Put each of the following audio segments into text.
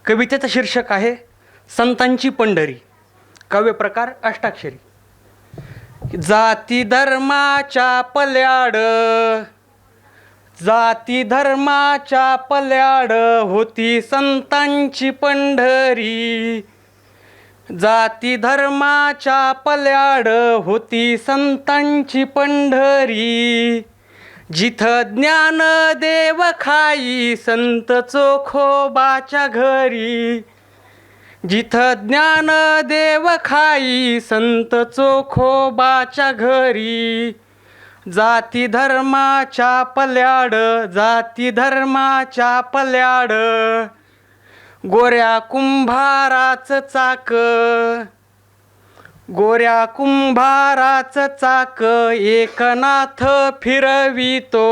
कवितेचं शीर्षक आहे संतांची पंढरी. काव्य प्रकार अष्टाक्षरी. जाती धर्माच्या पल्याड, जाती धर्माच्या पल्याड होती संतांची पंढरी. जाती धर्माच्या पल्याड होती संतांची पंढरी. जिथं ज्ञानदेव खाई संत चोखोबाच्या घरी. जिथं ज्ञानदेव खाई संत चोखोबाच्या घरी. जाती धर्माच्या पल्याड, जाती धर्माच्या पल्याड गोऱ्या कुंभाराचं चाक, गोऱ्या कुंभाराचं चाक एकनाथ फिरवितो.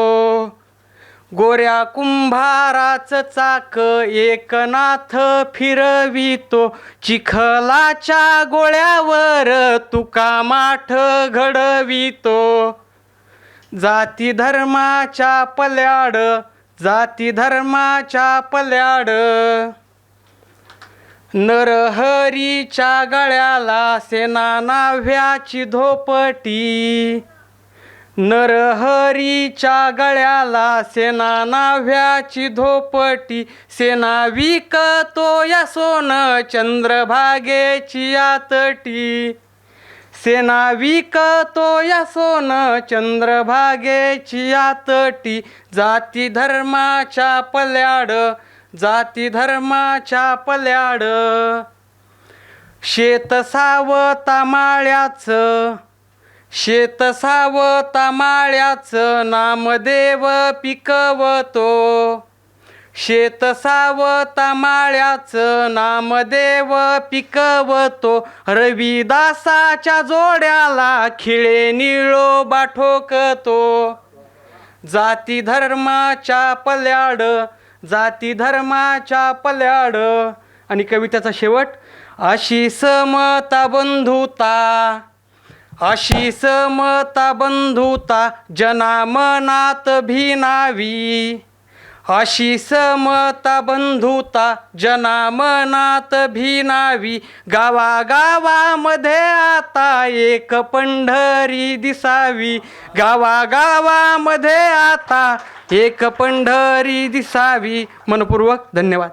गोऱ्या कुंभाराचं चाक एकनाथ फिरवितो. चिखलाच्या गोळ्यावर तुका माठ घडवितो. जाती धर्माच्या पल्याड, जाती धर्माच्या पल्याड नरहरीच्या गळ्याला सेना नाव्ह्याची धोपटी. नरहरीच्या गळ्याला सेना नाव्ह्याची धोपटी. सेना विकतो या सोन चंद्रभागेची आतटी. सेना विकतो या सोन चंद्रभागेची आतटी. जाती धर्माच्या पल्याड, जाती धर्माच्या पल्याड शेत सावता माळ्याचं, शेत सावता माळ्याचं नामदेव पिकवतो. शेत सावता माळ्याचं नामदेव पिकवतो. रविदासाच्या जोड्याला खिळे निळोबा ठोकतो. जाती धर्माच्या पल्याड, जाती धर्माच्या पल्याड. आणि कवितेचा शेवट. अशी समता बंधुता, अशी समता बंधुता जनामनात भिनावी. अशी समता बंधुता जनामनात भिनावी. गावागावामध्ये आता एक पंढरी दिसावी. गावागावामध्ये आता एक पंढरी दिसावी. मनपूर्वक धन्यवाद.